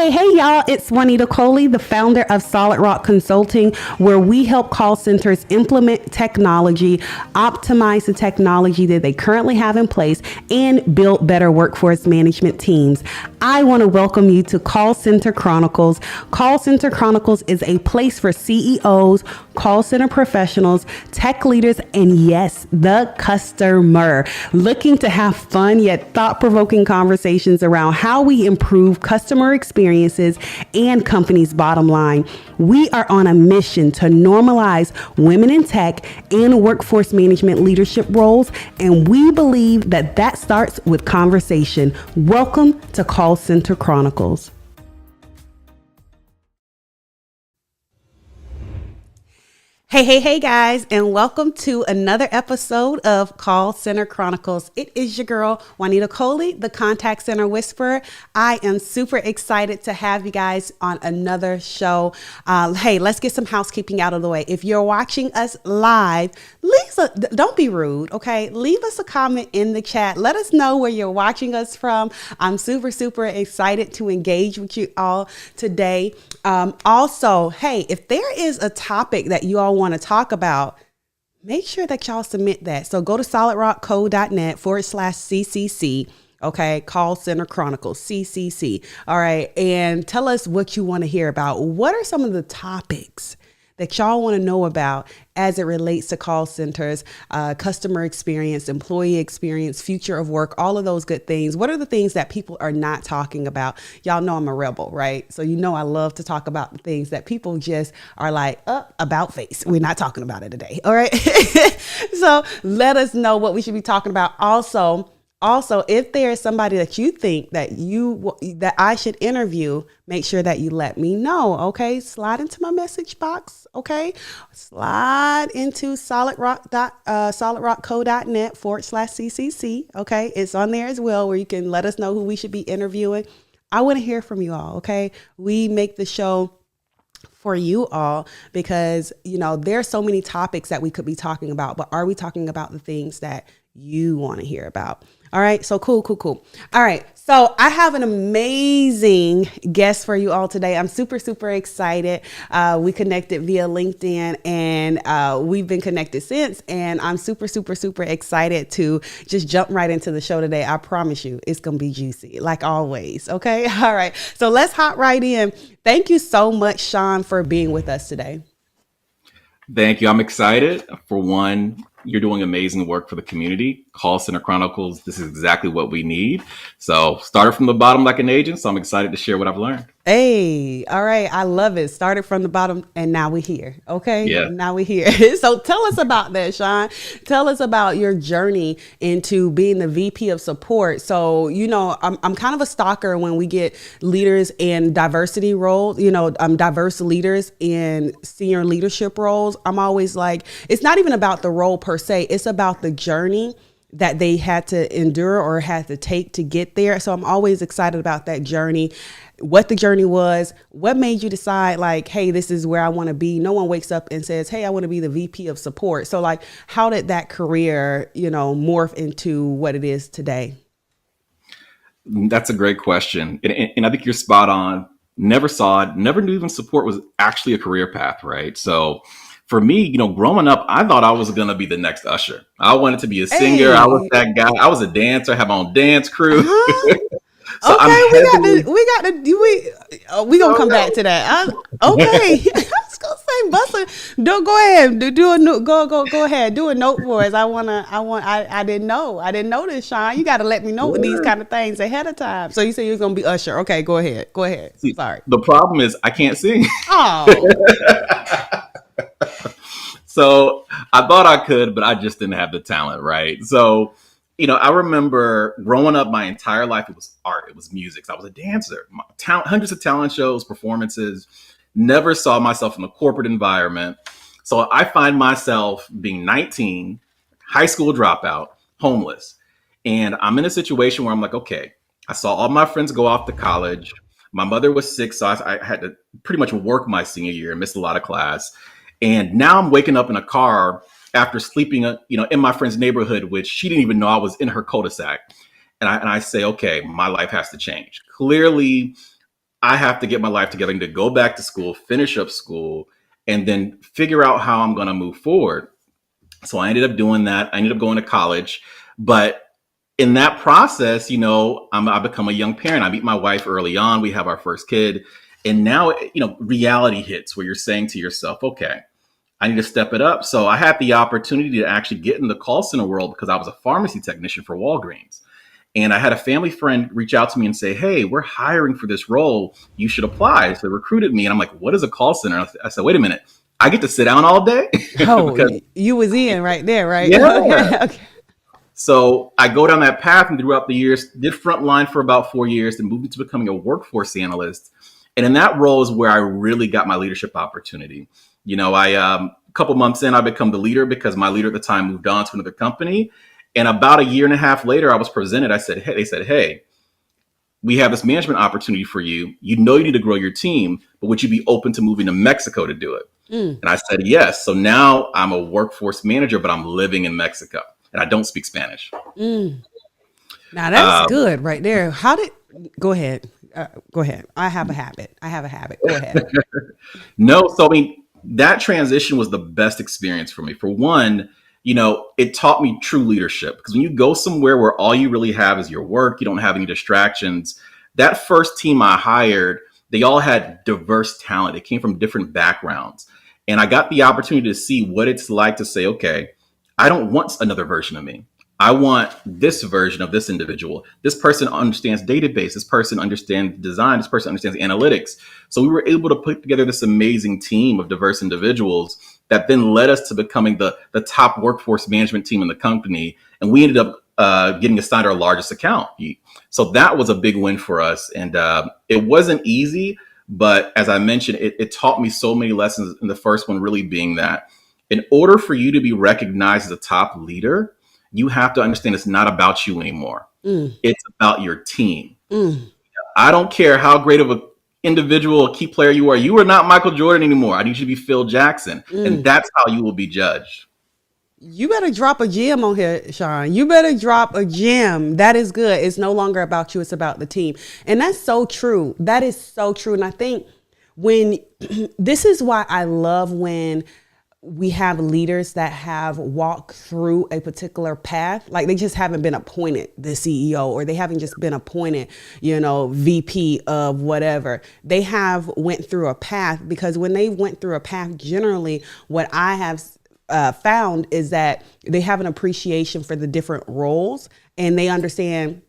Hey, y'all, it's Juanita Coley, the founder of Solid Rock Consulting, where we help call centers implement technology, optimize the technology that they currently have in place, and build better workforce management teams. I want to welcome you to Call Center Chronicles. Call Center Chronicles is a place for CEOs, call center professionals, tech leaders, and yes, the customer, looking to have fun yet thought-provoking conversations around how we improve customer experiences and companies' bottom line. We are on a mission to normalize women in tech and workforce management leadership roles, and we believe that starts with conversation. Welcome to Call Center Chronicles. Hey, guys, and welcome to another episode of Call Center Chronicles. It is your girl, Juanita Coley, the Contact Center Whisperer. I am super excited to have you guys on another show. Hey, let's get some housekeeping out of the way. If you're watching us live, don't be rude, okay? Leave us a comment in the chat. Let us know where you're watching us from. I'm super excited to engage with you all today. Also, hey, if there is a topic that you all want to talk about, make sure that y'all submit that. So go to solidrockco.net/CCC. Okay. Call Center Chronicles, CCC. All right. And tell us what you want to hear about. What are some of the topics that y'all want to know about as it relates to call centers, customer experience, employee experience, future of work, all of those good things? What are the things that people are not talking about? Y'all know I'm a rebel, right? So you know I love to talk about the things that people just are like, about face. We're not talking about it today, all right? So let us know what we should be talking about. Also, if there is somebody that you think that I should interview, make sure that you let me know. Okay. Slide into my message box. Okay. Slide into solidrockco.net/CCC. Okay. It's on there as well, where you can let us know who we should be interviewing. I want to hear from you all. Okay. We make the show for you all because, there's so many topics that we could be talking about, but are we talking about the things that you want to hear about? All right. So cool. All right. So I have an amazing guest for you all today. I'm super excited. We connected via LinkedIn and we've been connected since. And I'm super excited to just jump right into the show today. I promise you it's going to be juicy like always. Okay. All right. So let's hop right in. Thank you so much, Sean, for being with us today. Thank you. I'm excited. For one, you're doing amazing work for the community. Call Center Chronicles, this is exactly what we need. So started from the bottom like an agent. So I'm excited to share what I've learned. Hey, all right. I love it. Started from the bottom and now we're here. Okay. Yeah. Now we're here. So tell us about that, Sean. Tell us about your journey into being the VP of support. So, I'm kind of a stalker when we get leaders in diversity roles, diverse leaders in senior leadership roles. I'm always like, it's not even about the role per se. It's about the journey that they had to endure or had to take to get there. So I'm always excited about that journey, what the journey was, what made you decide like, hey, this is where I want to be. No one wakes up and says, hey, I want to be the VP of support. So like, how did that career, morph into what it is today? That's a great question. And I think you're spot on. Never saw it, never knew even support was actually a career path, right? So for me, growing up, I thought I was going to be the next Usher. I wanted to be a singer. Hey. I was that guy. I was a dancer, have my own dance crew. So okay, we gonna come back to that. Okay, I was gonna say, Buster, go ahead, go ahead, do a note for us. I didn't know this, Sean. You got to let me know these kind of things ahead of time. So you said you was gonna be Usher. Okay, go ahead. See, sorry. The problem is I can't sing. Oh. So I thought I could, but I just didn't have the talent, right? So, I remember growing up my entire life, it was art, it was music. So I was a dancer, hundreds of talent shows, performances, never saw myself in the corporate environment. So I find myself being 19, high school dropout, homeless. And I'm in a situation where I'm like, okay, I saw all my friends go off to college. My mother was sick, so I had to pretty much work my senior year and miss a lot of class. And now I'm waking up in a car after sleeping, in my friend's neighborhood, which she didn't even know I was in her cul-de-sac. And I say, okay, my life has to change. Clearly, I have to get my life together. I need to go back to school, finish up school, and then figure out how I'm going to move forward. So I ended up doing that. I ended up going to college. But in that process, I become a young parent. I meet my wife early on. We have our first kid. And now, reality hits where you're saying to yourself, okay, I need to step it up. So I had the opportunity to actually get in the call center world because I was a pharmacy technician for Walgreens. And I had a family friend reach out to me and say, hey, we're hiring for this role. You should apply. So they recruited me. And I'm like, what is a call center? I said, wait a minute. I get to sit down all day? Oh, because, you was in right there, right? Yeah. Okay. So I go down that path, and throughout the years, did frontline for about 4 years, then moved into becoming a workforce analyst. And in that role is where I really got my leadership opportunity. A couple months in, I become the leader because my leader at the time moved on to another company. And about a year and a half later, I was presented. They said, hey, we have this management opportunity for you. You need to grow your team, but would you be open to moving to Mexico to do it? And I said, yes. So now I'm a workforce manager, but I'm living in Mexico and I don't speak Spanish. Now that's good right there. Go ahead. Go ahead. I have a habit. Go ahead. No. So, that transition was the best experience for me. For one, it taught me true leadership, because when you go somewhere where all you really have is your work, you don't have any distractions. That first team I hired, they all had diverse talent. They came from different backgrounds. And I got the opportunity to see what it's like to say, okay, I don't want another version of me. I want this version of this individual. This person understands database. This person understands design. This person understands analytics. So we were able to put together this amazing team of diverse individuals that then led us to becoming the top workforce management team in the company. And we ended up getting assigned our largest account. So that was a big win for us. And it wasn't easy, but as I mentioned, it taught me so many lessons. And the first one really being that in order for you to be recognized as a top leader, you have to understand it's not about you anymore. It's about your team. I don't care how great of an individual, key player you are. You are not Michael Jordan anymore. I need you to be Phil Jackson. And that's how you will be judged. You better drop a gem on here, Sean. You better drop a gem. That is good. It's no longer about you. It's about the team. And that's so true. That is so true. And I think this is why I love when we have leaders that have walked through a particular path. Like they just haven't been appointed the CEO, or they haven't just been appointed, VP of whatever. They have went through a path, because when they went through a path, generally what I have found is that they have an appreciation for the different roles, and they understand,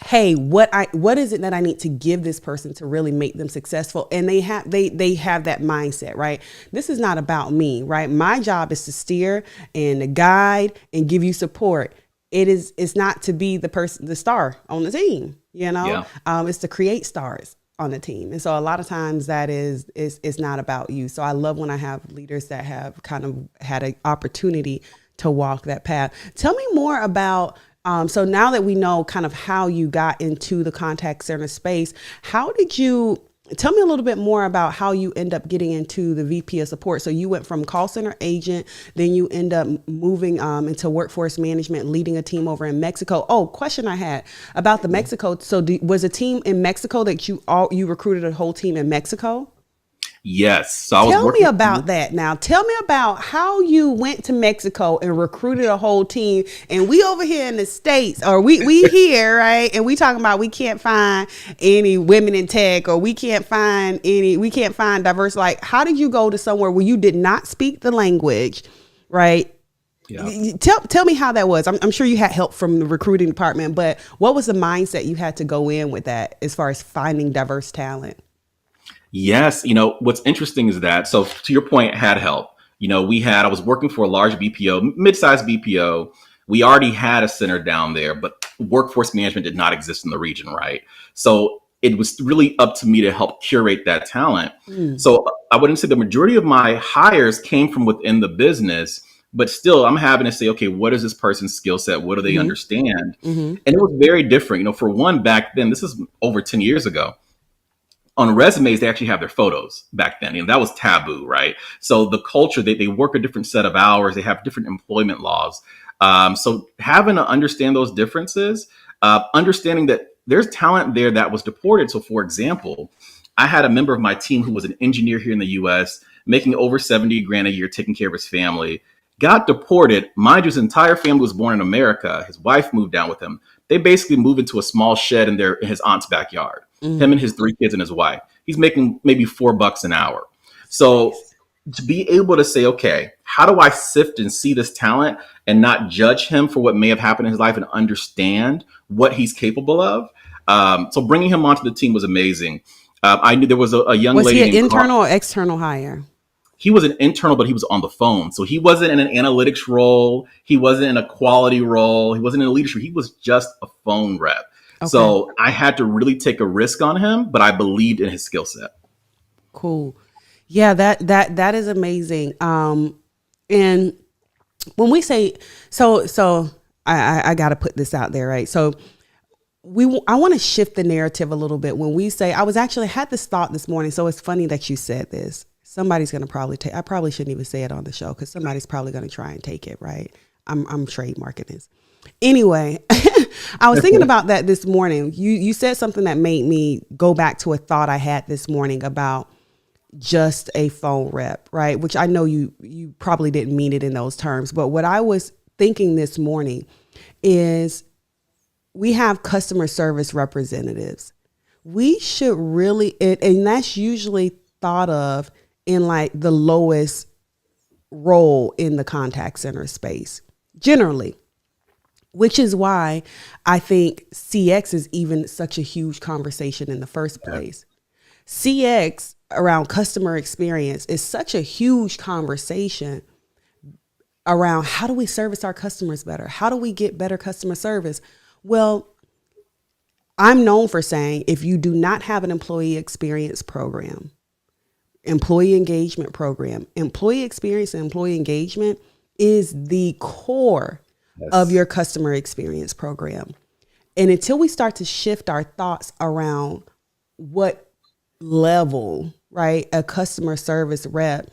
hey, what is it that I need to give this person to really make them successful? And they have that mindset, right? This is not about me, right? My job is to steer and to guide and give you support. It's not to be the star on the team, Yeah. It's to create stars on the team. And so a lot of times that is not about you. So I love when I have leaders that have kind of had an opportunity to walk that path. Tell me more about, so now that we know kind of how you got into the contact center space, tell me a little bit more about how you end up getting into the VP of support. So you went from call center agent, then you end up moving into workforce management, leading a team over in Mexico. Oh, question I had about the Mexico. So was a team in Mexico that you recruited a whole team in Mexico? Yes. So Tell me about that now. Tell me about how you went to Mexico and recruited a whole team. And we over here in the States, or we here, right? And we talking about we can't find any women in tech, or we can't find diverse. Like, how did you go to somewhere where you did not speak the language, right? Yeah. Tell me how that was. I'm sure you had help from the recruiting department, but what was the mindset you had to go in with that as far as finding diverse talent? Yes. What's interesting is that, so to your point, had help. I was working for a large BPO, mid-sized BPO. We already had a center down there, but workforce management did not exist in the region, right? So it was really up to me to help curate that talent. So I wouldn't say the majority of my hires came from within the business, but still I'm having to say, okay, what is this person's skill set? What do they understand? And it was very different. You know, for one, back then, this is over 10 years ago, on resumes, they actually have their photos back then. You know, that was taboo, right? So the culture, they work a different set of hours. They have different employment laws. So having to understand those differences, understanding that there's talent there that was deported. So for example, I had a member of my team who was an engineer here in the US, making over 70 grand a year, taking care of his family, got deported. Mind you, his entire family was born in America. His wife moved down with him. They basically moved into a small shed in his aunt's backyard. Him and his 3 kids and his wife. He's making maybe $4 an hour. So to be able to say, okay, how do I sift and see this talent and not judge him for what may have happened in his life and understand what he's capable of? So bringing him onto the team was amazing. I knew there was a young lady. Was he an internal or external hire? He was an internal, but he was on the phone. So he wasn't in an analytics role. He wasn't in a quality role. He wasn't in a leadership. He was just a phone rep. Okay. So I had to really take a risk on him, but I believed in his skill set. Cool. Yeah, that is amazing. And when we say, so I got to put this out there, right? So I want to shift the narrative a little bit when we say, I had this thought this morning. So it's funny that you said this. Somebody's going to probably I probably shouldn't even say it on the show because somebody's probably going to try and take it, right? I'm trademarking this. Anyway, I was thinking about that this morning. You said something that made me go back to a thought I had this morning about just a phone rep, right? Which I know you probably didn't mean it in those terms. But what I was thinking this morning is we have customer service representatives. We should really, and that's usually thought of in like the lowest role in the contact center space, generally. Which is why I think CX is even such a huge conversation in the first place. CX around customer experience is such a huge conversation around how do we service our customers better? How do we get better customer service? Well, I'm known for saying if you do not have an employee experience program, employee engagement program, employee experience and employee engagement is the core of your customer experience program. And until we start to shift our thoughts around what level, right, a customer service rep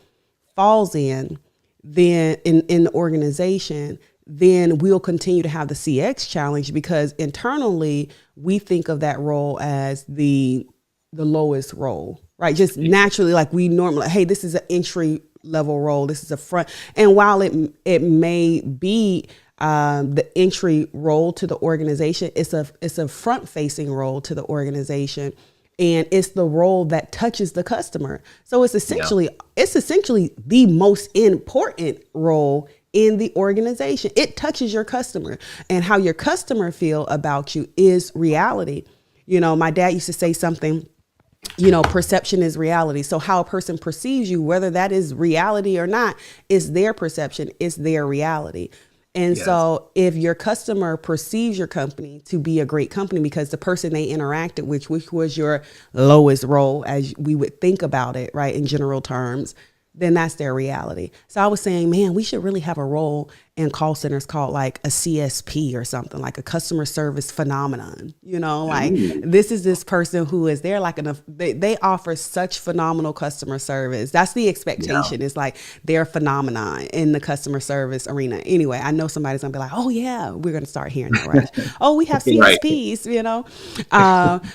falls in, then in the organization, then we'll continue to have the CX challenge because internally we think of that role as the lowest role, right? Just naturally, like we normally, hey, this is an entry level role. This is a front. And while it may be the entry role to the organization, it's a front facing role to the organization, and it's the role that touches the customer. So it's essentially the most important role in the organization. It touches your customer, and how your customer feel about you is reality. You know, my dad used to say something, you know, perception is reality. So how a person perceives you, whether that is reality or not, is their perception, is their reality. And so if your customer perceives your company to be a great company because the person they interacted with, which was your lowest role, as we would think about it, right, in general terms, then that's their reality. So I was saying, man, we should really have a role in call centers called like a CSP or something, like a customer service phenomenon. You know, like this is this person who is there, like they offer such phenomenal customer service. That's the expectation. It's like they're a phenomenon in the customer service arena. Anyway, I know somebody's gonna be like, oh yeah, we're gonna start hearing that, right? Oh, we have CSPs, you know.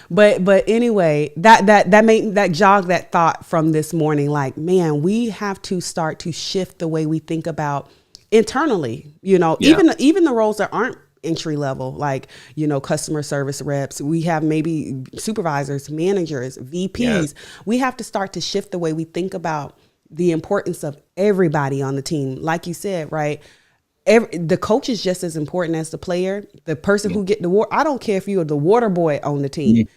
But anyway, that jogged that thought from this morning. Like, man, we have to start to shift the way we think about internally, you know, even the roles that aren't entry level, like, you know, customer service reps, we have maybe supervisors, managers, VPs. We have to start to shift the way we think about the importance of everybody on the team. Like you said, right? The coach is just as important as the player, the person who get the water. I don't care if you're the water boy on the team.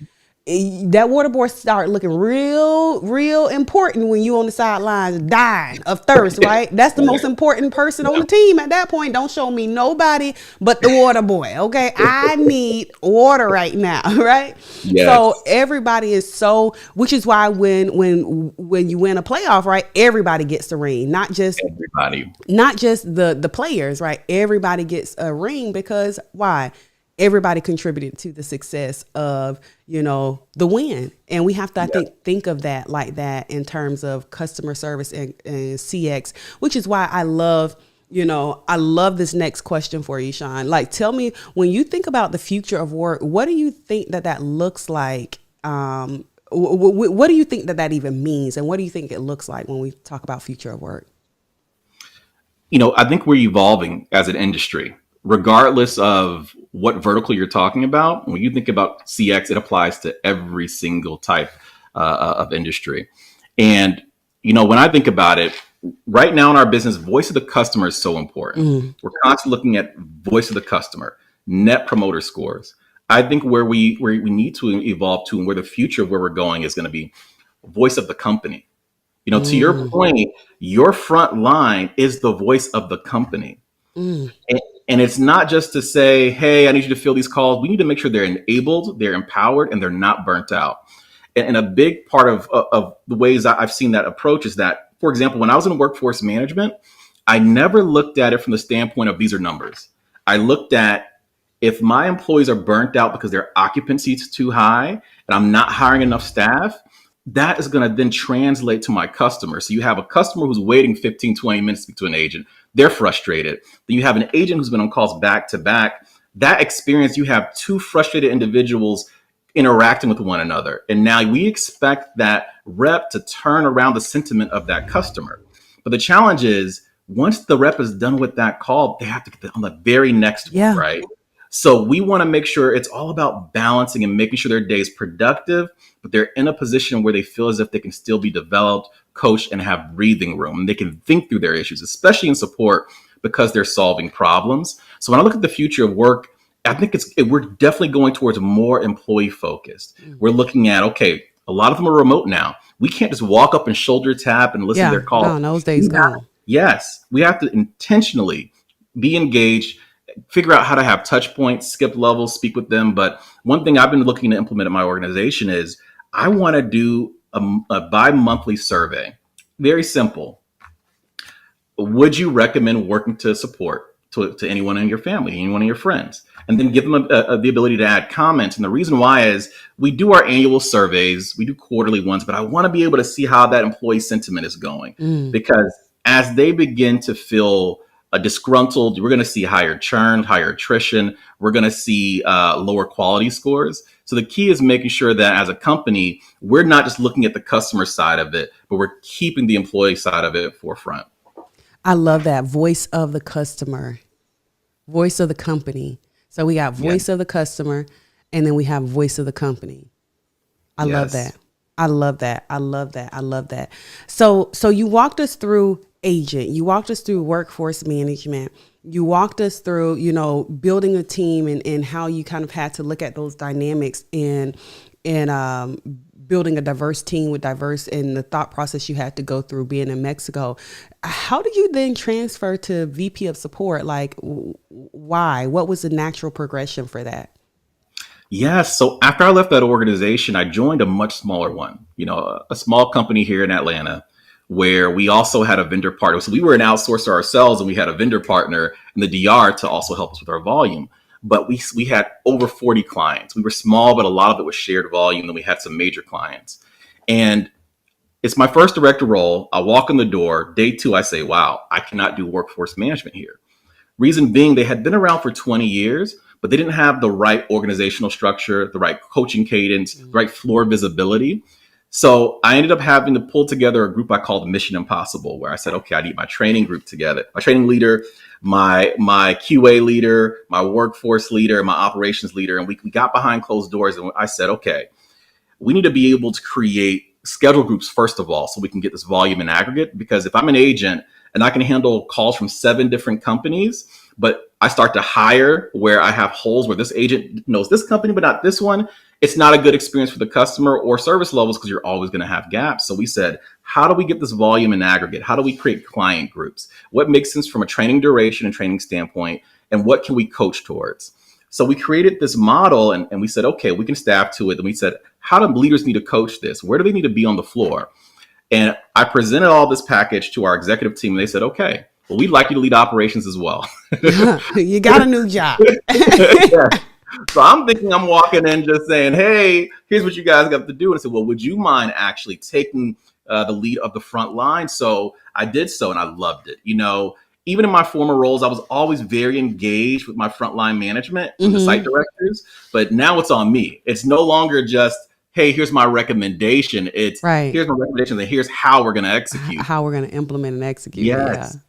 That water boy start looking real important when you on the sidelines dying of thirst, right? That's the most important person on the team at that point. Don't show me nobody but the water boy, okay? I need water right now, right? So everybody is which is why when you win a playoff, right, everybody gets the ring, not just everybody. Not just the players, right? Everybody gets a ring because why? Everybody contributed to the success of, the win. And we have to, I think of that like that in terms of customer service and CX, which is why I love this next question for you, Sean. Like, tell me, when you think about the future of work, what do you think that looks like? What do you think that even means? And what do you think it looks like when we talk about future of work? I think we're evolving as an industry, regardless of what vertical you're talking about. When you think about CX, it applies to every single type of industry. And, when I think about it, right now in our business, voice of the customer is so important. We're constantly looking at voice of the customer, net promoter scores. I think where we need to evolve to, and where the future of where we're going is going to be voice of the company. To your point, your front line is the voice of the company. And it's not just to say, hey, I need you to fill these calls. We need to make sure they're enabled, they're empowered, and they're not burnt out. And a big part of the ways I've seen that approach is that, for example, when I was in workforce management, I never looked at it from the standpoint of these are numbers. I looked at, if my employees are burnt out because their occupancy is too high and I'm not hiring enough staff, that is going to then translate to my customer. So you have a customer who's waiting 15, 20 minutes to speak to an agent. They're frustrated. Then you have an agent who's been on calls back to back. That experience, you have two frustrated individuals interacting with one another. And now we expect that rep to turn around the sentiment of that customer. But the challenge is, once the rep is done with that call, they have to get on the very next one, right? So we want to make sure it's all about balancing and making sure their day is productive, but they're in a position where they feel as if they can still be developed, coached, and have breathing room. And they can think through their issues, especially in support, because they're solving problems. So when I look at the future of work, I think we're definitely going towards more employee focused. We're looking at, okay, a lot of them are remote now. We can't just walk up and shoulder tap and listen to their call. No, those days gone. Yes, we have to intentionally be engaged, figure out how to have touch points, skip levels, speak with them. But one thing I've been looking to implement in my organization is I want to do a bi-monthly survey. Very simple. Would you recommend working to support to anyone in your family, anyone in your friends? And then give them the ability to add comments. And the reason why is we do our annual surveys, we do quarterly ones, but I want to be able to see how that employee sentiment is going. Because as they begin to feel disgruntled, we're going to see higher churn, higher attrition. We're going to see lower quality scores. So the key is making sure that as a company, we're not just looking at the customer side of it, but we're keeping the employee side of it forefront. I love that. Voice of the customer, voice of the company. So we got voice of the customer, and then we have voice of the company. I love that. I love that. I love that. I love that. So you walked us through agent. You walked us through workforce management. You walked us through, building a team and how you kind of had to look at those dynamics in building a diverse team with diverse, and the thought process you had to go through being in Mexico. How did you then transfer to VP of support? Like, why? What was the natural progression for that? Yes. So after I left that organization, I joined a much smaller one, a small company here in Atlanta, where we also had a vendor partner. So we were an outsourcer ourselves, and we had a vendor partner in the DR to also help us with our volume. But we had over 40 clients. We were small, but a lot of it was shared volume. And we had some major clients. And it's my first director role. I walk in the door. Day 2, I say, wow, I cannot do workforce management here. Reason being, they had been around for 20 years, but they didn't have the right organizational structure, the right coaching cadence, the right floor visibility. So I ended up having to pull together a group I called Mission Impossible, where I said, okay, I need my training group together, my training leader, my QA leader, my workforce leader, my operations leader. And we got behind closed doors, and I said, okay, we need to be able to create schedule groups, first of all, so we can get this volume in aggregate. Because if I'm an agent and I can handle calls from 7 different companies, but I start to hire where I have holes where this agent knows this company, but not this one, it's not a good experience for the customer or service levels, because you're always going to have gaps. So we said, how do we get this volume in aggregate? How do we create client groups? What makes sense from a training duration and training standpoint? And what can we coach towards? So we created this model, and we said, okay, we can staff to it. And we said, how do leaders need to coach this? Where do they need to be on the floor? And I presented all this package to our executive team. And they said, okay, well, we'd like you to lead operations as well. You got a new job. Yeah. So I'm thinking I'm walking in just saying, hey, here's what you guys got to do. And I said, well, would you mind actually taking the lead of the front line? So I did so, and I loved it. Even in my former roles, I was always very engaged with my frontline management, with the site directors. But now it's on me. It's no longer just, hey, here's my recommendation. It's here's my recommendation, and here's how we're going to execute. How we're going to implement and execute. Yes. Yeah.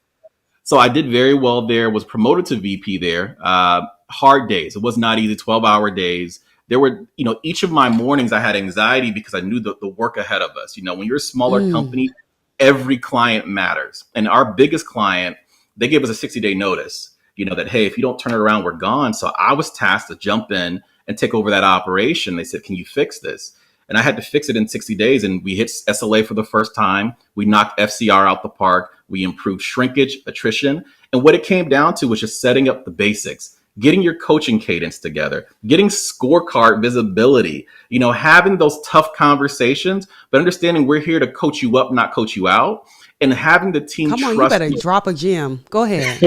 So I did very well there, was promoted to VP there. Hard days. It was not easy, 12-hour days. There were, each of my mornings I had anxiety because I knew the work ahead of us. When you're a smaller company, every client matters. And our biggest client, they gave us a 60-day notice, that, hey, if you don't turn it around, we're gone. So I was tasked to jump in and take over that operation. They said, can you fix this? And I had to fix it in 60 days. And we hit SLA for the first time. We knocked FCR out the park. We improved shrinkage, attrition. And what it came down to was just setting up the basics, getting your coaching cadence together, getting scorecard visibility, having those tough conversations, but understanding we're here to coach you up, not coach you out. And having the team Come on, trust you better drop a gem. Go ahead.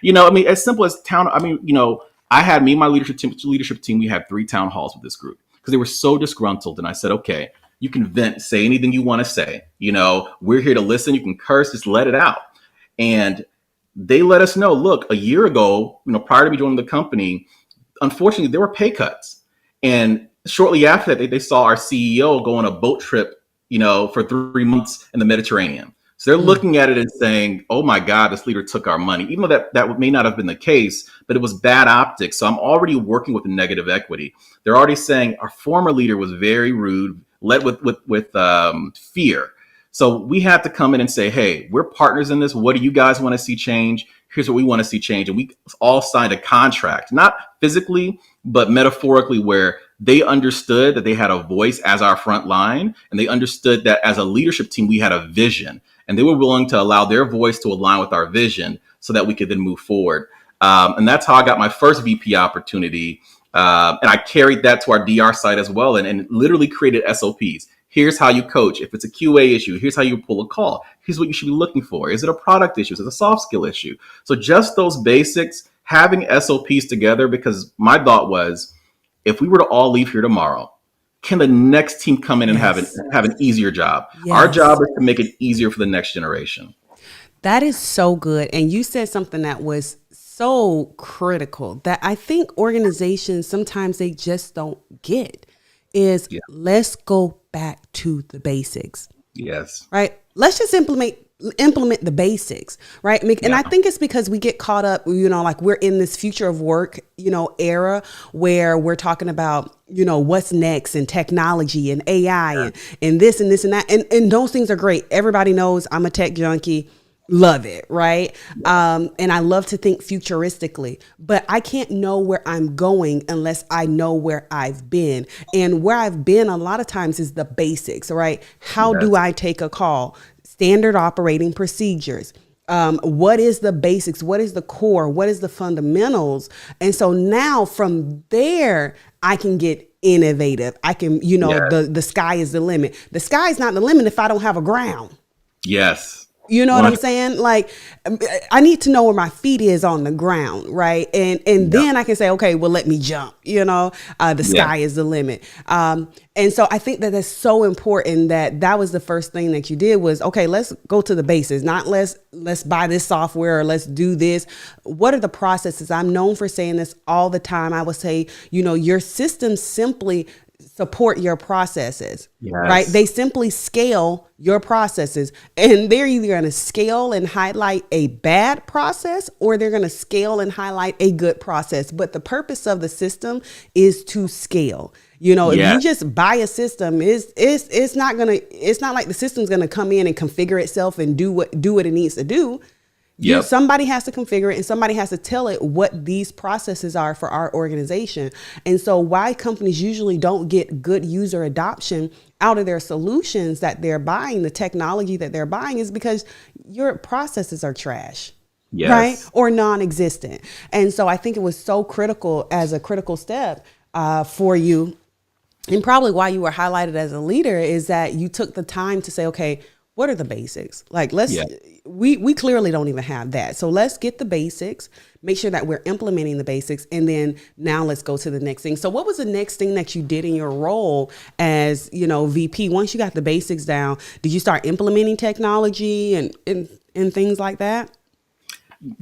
As simple as I had my leadership team, we had 3 town halls with this group because they were so disgruntled. And I said, okay, you can vent, say anything you want to say. We're here to listen. You can curse, just let it out. And they let us know, look, a year ago, prior to me joining the company, unfortunately, there were pay cuts. And shortly after that, they saw our CEO go on a boat trip, for 3 months in the Mediterranean. So they're looking at it and saying, oh my God, this leader took our money, even though that may not have been the case, but it was bad optics. So I'm already working with negative equity. They're already saying our former leader was very rude, led with fear. So we had to come in and say, hey, we're partners in this. What do you guys want to see change? Here's what we want to see change. And we all signed a contract, not physically, but metaphorically, where they understood that they had a voice as our front line. And they understood that as a leadership team, we had a vision. And they were willing to allow their voice to align with our vision so that we could then move forward. And that's how I got my first VP opportunity. And I carried that to our DR site as well, and literally created SOPs. Here's how you coach. If it's a QA issue, here's how you pull a call. Here's what you should be looking for. Is it a product issue? Is it a soft skill issue? So just those basics, having SOPs together, because my thought was, if we were to all leave here tomorrow, can the next team come in and have an easier job? Yes. Our job is to make it easier for the next generation. That is so good. And you said something that was so critical that I think organizations, sometimes they just don't get is let's go back to the basics. Yes. Right. Let's just implement the basics. Right. And I think it's because we get caught up, like we're in this future of work, era where we're talking about, what's next and technology and AI and this and this and that. And those things are great. Everybody knows I'm a tech junkie. Love it. Right. And I love to think futuristically, but I can't know where I'm going unless I know where I've been. And where I've been a lot of times is the basics, right? How do I take a call? Standard operating procedures. What is the basics? What is the core? What is the fundamentals? And so now from there, I can get innovative. I can, the sky is the limit. The sky is not the limit if I don't have a ground. Yes. You know what I'm saying? Like, I need to know where my feet is on the ground, right? And then I can say, okay, well, let me jump. The sky is the limit. And so I think that that's so important that was the first thing that you did was, okay, let's go to the basics, not let's buy this software or let's do this. What are the processes? I'm known for saying this all the time. I would say, your systems simply support your processes, right? They simply scale your processes, and they're either going to scale and highlight a bad process or they're going to scale and highlight a good process. But the purpose of the system is to scale. If you just buy a system, it's not like the system's going to come in and configure itself and do what it needs to do. Somebody has to configure it and somebody has to tell it what these processes are for our organization. And so why companies usually don't get good user adoption out of their solutions that they're buying, the technology that they're buying, is because your processes are trash. Right? Or non-existent. And so I think it was so critical as a critical step for you and probably why you were highlighted as a leader is that you took the time to say, okay, what are the basics? Like, Yeah. we clearly don't even have that. So let's get the basics, make sure that we're implementing the basics. And then now let's go to the next thing. So what was the next thing that you did in your role as, VP? Once you got the basics down, did you start implementing technology and things like that?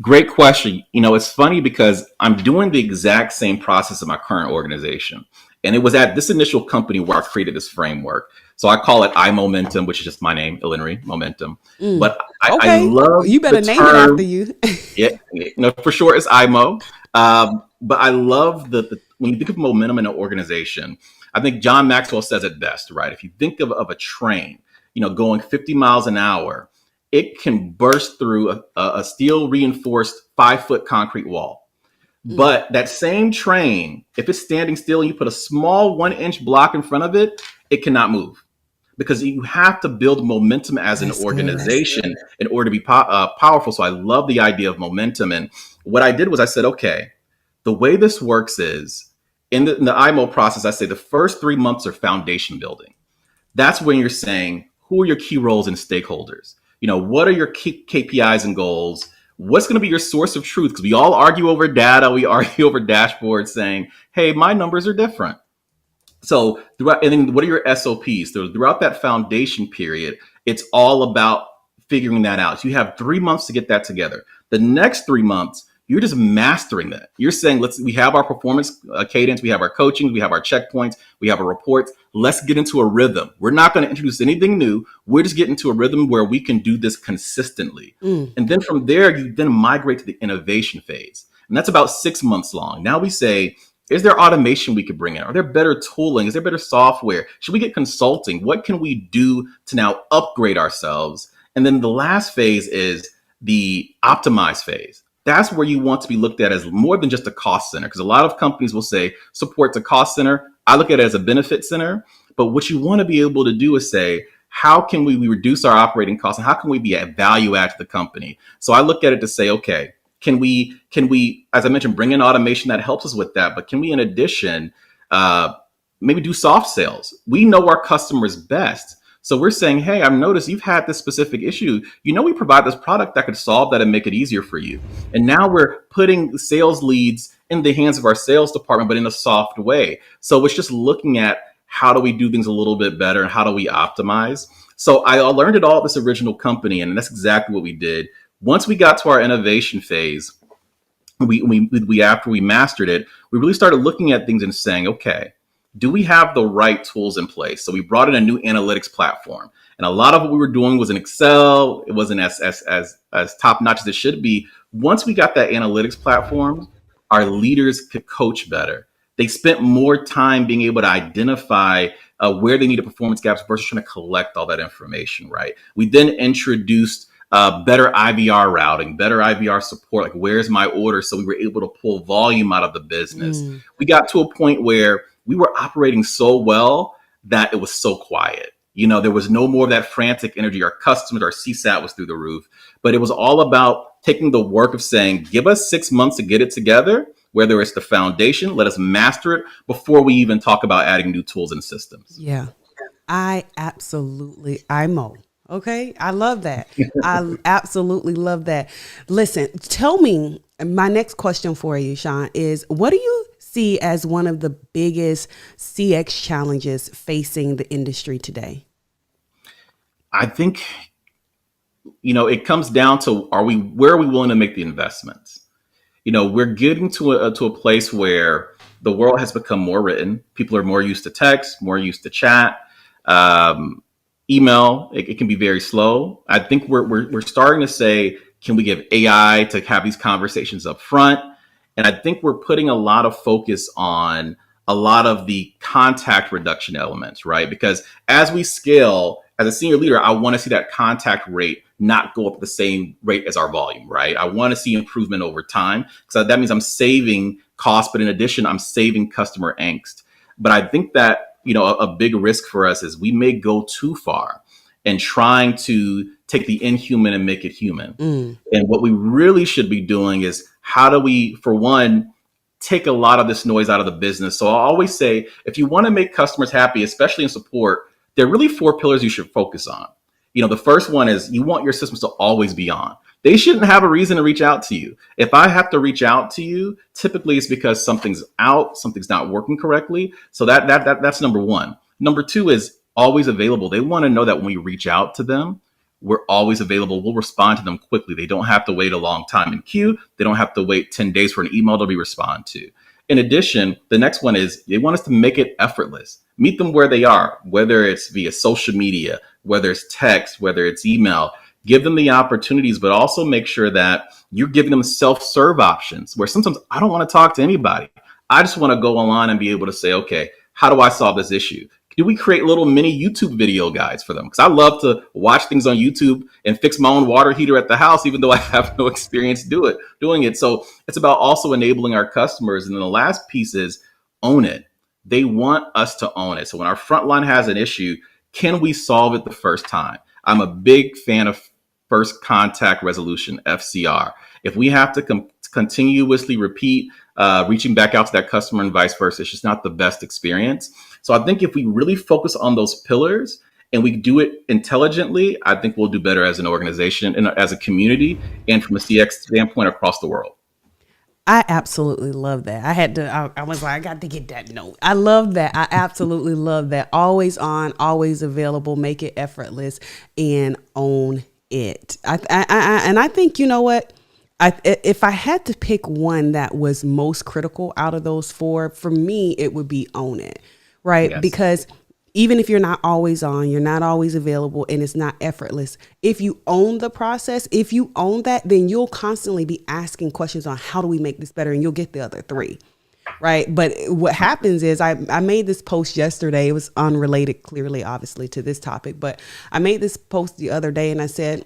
Great question. It's funny because I'm doing the exact same process in my current organization. And it was at this initial company where I created this framework. So I call it iMomentum, which is just my name, Ilenrey, Momentum. But I Okay. love You better the name it term. after you. Yeah, for sure it's IMO. But I love the when you think of momentum in an organization, I think John Maxwell says it best, right? If you think of a train, going 50 miles an hour, it can burst through a steel reinforced 5-foot concrete wall. But that same train, if it's standing still and you put a small 1-inch block in front of it, it cannot move because you have to build momentum as an That's good. organization in order to be powerful. So I love the idea of momentum. And what I did was I said, okay, the way this works is in the IMO process, I say the first 3 months are foundation building. That's when you're saying, who are your key roles and stakeholders? What are your key KPIs and goals? What's going to be your source of truth? Because we all argue over data, we argue over dashboards saying, hey, my numbers are different. So throughout, and then what are your SOPs? So throughout that foundation period, it's all about figuring that out. So you have 3 months to get that together. The next 3 months, you're just mastering that. You're saying, we have our performance cadence, we have our coaching, we have our checkpoints, we have our reports. Let's get into a rhythm. We're not going to introduce anything new. We're just getting into a rhythm where we can do this consistently. And then from there, you then migrate to the innovation phase. And that's about 6 months long. Now we say, is there automation we could bring in? Are there better tooling? Is there better software? Should we get consulting? What can we do to now upgrade ourselves? And then the last phase is the optimize phase. That's where you want to be looked at as more than just a cost center, because a lot of companies will say support's a cost center. I look at it as a benefit center. But what you want to be able to do is say, how can we reduce our operating costs and how can we be a value add to the company? So I look at it to say, okay, can we, as I mentioned, bring in automation that helps us with that? But can we, in addition, maybe do soft sales? We know our customers best. So we're saying, hey, I've noticed you've had this specific issue. We provide this product that could solve that and make it easier for you. And now we're putting sales leads in the hands of our sales department, but in a soft way. So it's just looking at how do we do things a little bit better and how do we optimize? So I learned it all at this original company, and that's exactly what we did. Once we got to our innovation phase, we after we mastered it, we really started looking at things and saying, okay, do we have the right tools in place? So we brought in a new analytics platform, and a lot of what we were doing was in Excel. It wasn't as top notch as it should be. Once we got that analytics platform, our leaders could coach better. They spent more time being able to identify where they needed performance gaps versus trying to collect all that information. Right. We then introduced better IVR routing, better IVR support, like where's my order? So we were able to pull volume out of the business. We got to a point where we were operating so well that it was so quiet. There was no more of that frantic energy. Our customers, our CSAT was through the roof, but it was all about taking the work of saying, give us 6 months to get it together, whether it's the foundation, let us master it before we even talk about adding new tools and systems. Yeah, IMO. Okay. I love that. I absolutely love that. Listen, tell me, my next question for you, Sean, is what do you see as one of the biggest CX challenges facing the industry today? I think, it comes down to, where are we willing to make the investments? We're getting to a place where the world has become more written. People are more used to text, more used to chat. Email, it can be very slow. I think we're starting to say, can we give AI to have these conversations up front? And I think we're putting a lot of focus on a lot of the contact reduction elements, right? Because as we scale, as a senior leader, I want to see that contact rate not go up the same rate as our volume, right? I want to see improvement over time. So that means I'm saving costs, but in addition, I'm saving customer angst. But I think that, a big risk for us is we may go too far in trying to take the inhuman and make it human. And what we really should be doing is how do we, for one, take a lot of this noise out of the business. So I always say, if you want to make customers happy, especially in support, there are really 4 pillars you should focus on. The first one is you want your systems to always be on. They shouldn't have a reason to reach out to you. If I have to reach out to you, typically it's because something's out, something's not working correctly. So that's number 1. Number 2 is always available. They want to know that when we reach out to them, we're always available. We'll respond to them quickly. They don't have to wait a long time in queue. They don't have to wait 10 days for an email to be responded to. In addition, the next one is they want us to make it effortless. Meet them where they are, whether it's via social media, whether it's text, whether it's email. Give them the opportunities, but also make sure that you're giving them self-serve options where sometimes I don't want to talk to anybody. I just want to go online and be able to say, okay, how do I solve this issue? Do we create little mini YouTube video guides for them? Because I love to watch things on YouTube and fix my own water heater at the house, even though I have no experience doing it. So it's about also enabling our customers. And then the last piece is own it. They want us to own it. So when our frontline has an issue, can we solve it the first time? I'm a big fan of first contact resolution, FCR. If we have to continuously repeat reaching back out to that customer and vice versa, it's just not the best experience. So I think if we really focus on those pillars and we do it intelligently, I think we'll do better as an organization and as a community and from a CX standpoint across the world. I absolutely love that. I was like, I got to get that note. I love that. I absolutely love that. Always on, always available, make it effortless and own it. I think, you know what? If I had to pick one that was most critical out of those 4, for me, it would be own it, right? Yes. Because even if you're not always on, you're not always available, and it's not effortless. If you own the process, if you own that, then you'll constantly be asking questions on how do we make this better, and you'll get the other 3. Right. But what happens is I made this post yesterday. It was unrelated, clearly, obviously, to this topic. But I made this post the other day and I said,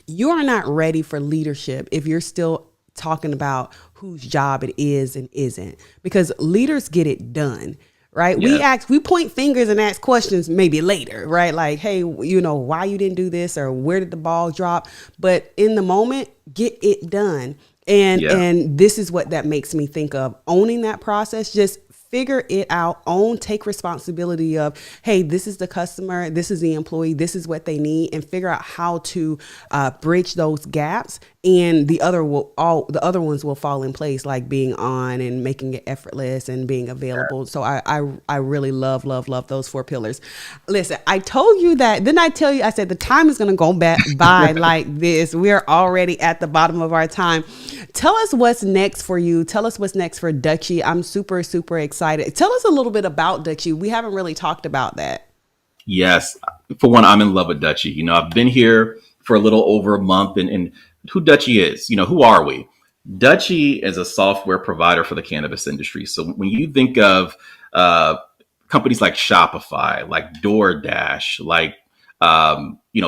you are not ready for leadership if you're still talking about whose job it is and isn't, because leaders get it done. Right. Yeah. We point fingers and ask questions maybe later. Right. Like, hey, why you didn't do this or where did the ball drop? But in the moment, get it done. And this is what that makes me think of. Owning that process, just figure it out, take responsibility of, hey, this is the customer, this is the employee, this is what they need, and figure out how to bridge those gaps. And the other ones will fall in place, like being on and making it effortless and being available. So I really love those 4 pillars. Listen, I told you that. Then I said the time is going to go by like this. We're already at the bottom of our time. Tell us what's next for you. Tell us what's next for Dutchie. I'm super, super excited. Tell us a little bit about Dutchie. We haven't really talked about that. Yes. For one, I'm in love with Dutchie. I've been here for a little over a month, and who Dutchie is, who are we? Dutchie is a software provider for the cannabis industry. So when you think of companies like Shopify, like DoorDash, like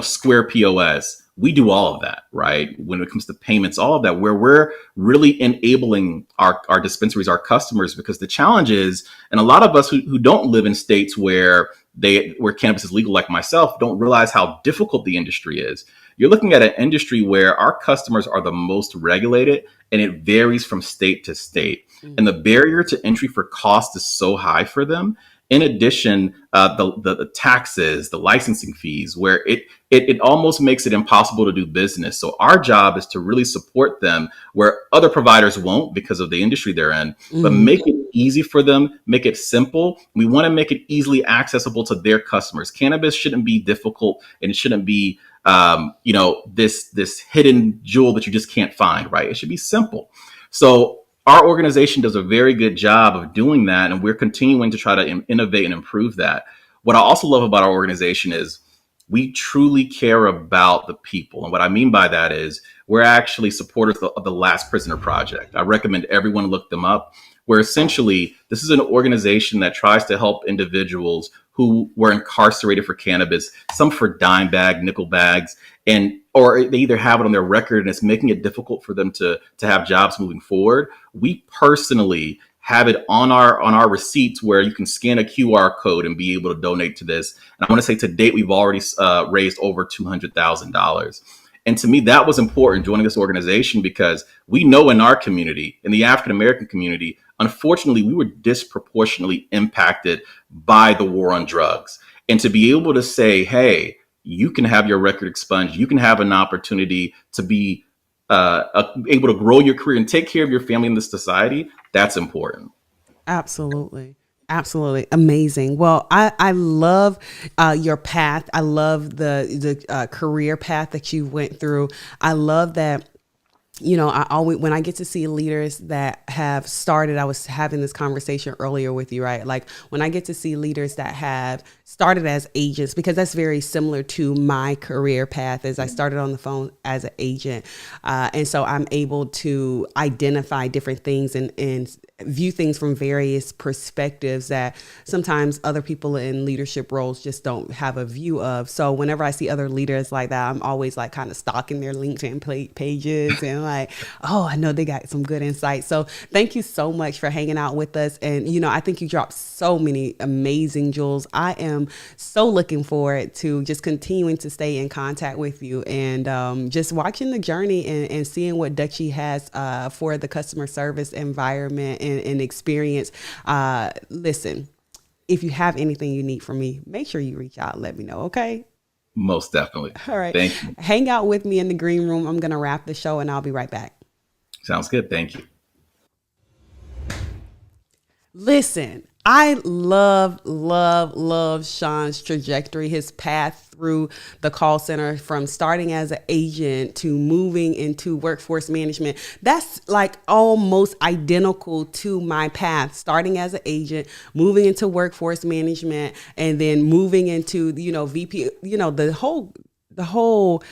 Square POS, we do all of that, right? When it comes to payments, all of that, where we're really enabling our dispensaries, our customers, because the challenge is, and a lot of us who don't live in states where cannabis is legal, like myself, don't realize how difficult the industry is. You're looking at an industry where our customers are the most regulated, and it varies from state to state. Mm-hmm. And the barrier to entry for cost is so high for them. In addition, the taxes, the licensing fees, where it almost makes it impossible to do business. So our job is to really support them where other providers won't because of the industry they're in, but make it easy for them, make it simple. We want to make it easily accessible to their customers. Cannabis shouldn't be difficult, and it shouldn't be this hidden jewel that you just can't find, right? It should be simple. So our organization does a very good job of doing that, and we're continuing to try to innovate and improve that. What I also love about our organization is we truly care about the people. And what I mean by that is we're actually supporters of the Last Prisoner Project. I recommend everyone look them up, where essentially this is an organization that tries to help individuals who were incarcerated for cannabis, some for dime bag, nickel bags, or they either have it on their record and it's making it difficult for them to have jobs moving forward. We personally have it on our receipts where you can scan a QR code and be able to donate to this. And I want to say to date, we've already raised over $200,000. And to me, that was important joining this organization, because we know in our community, in the African American community, unfortunately, we were disproportionately impacted by the war on drugs. And to be able to say, hey, you can have your record expunged, you can have an opportunity to be able to grow your career and take care of your family in this society, that's important. Absolutely. Absolutely. Amazing. Well, I love your path. I love the career path that you went through. I love that. I always, when I get to see leaders that have started, I was having this conversation earlier with you, right? Like when I get to see leaders that have started as agents, because that's very similar to my career path, as I started on the phone as an agent. And so I'm able to identify different things and view things from various perspectives that sometimes other people in leadership roles just don't have a view of. So whenever I see other leaders like that, I'm always like kind of stalking their LinkedIn pages and like, oh, I know they got some good insight. So thank you so much for hanging out with us. And, I think you dropped so many amazing jewels. I am so looking forward to just continuing to stay in contact with you and just watching the journey and seeing what Dutchie has for the customer service environment and experience. Listen, if you have anything you need from me, make sure you reach out and let me know, okay? Most definitely. All right. Thank you. Hang out with me in the green room. I'm going to wrap the show and I'll be right back. Sounds good. Thank you. Listen, I love Sean's trajectory, his path through the call center, from starting as an agent to moving into workforce management. That's like almost identical to my path, starting as an agent, moving into workforce management, and then moving into, VP, the whole,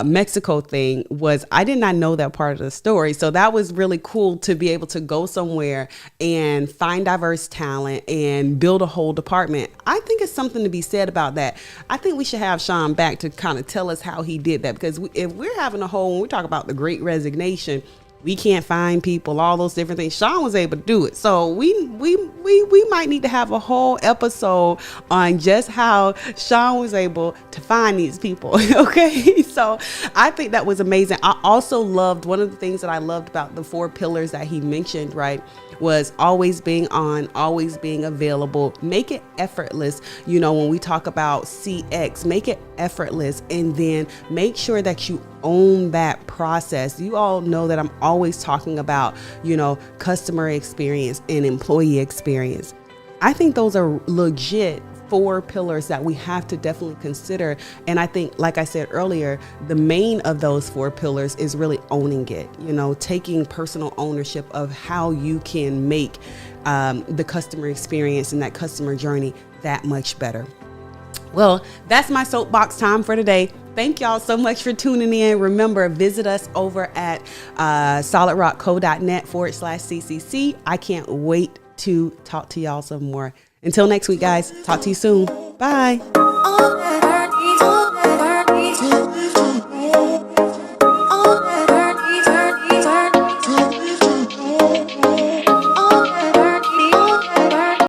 Mexico thing was, I did not know that part of the story. So that was really cool to be able to go somewhere and find diverse talent and build a whole department. I think it's something to be said about that. I think we should have Sean back to kind of tell us how he did that, because if we're having when we talk about the Great Resignation, we can't find people, all those different things. Sean was able to do it. So we might need to have a whole episode on just how Sean was able to find these people. Okay. So I think that was amazing. I also loved, one of the things that I loved about the 4 pillars that he mentioned, right, was always being on, always being available, make it effortless. When we talk about CX, make it effortless, and then make sure that you own that process. You all know that I'm always talking about, customer experience and employee experience. I think those are legit 4 pillars that we have to definitely consider. And I think, like I said earlier, the main of those 4 pillars is really owning it, taking personal ownership of how you can make the customer experience and that customer journey that much better. Well, that's my soapbox time for today. Thank y'all so much for tuning in. Remember, visit us over at solidrockco.net/CCC. I can't wait to talk to y'all some more. Until next week, guys. Talk to you soon. Bye.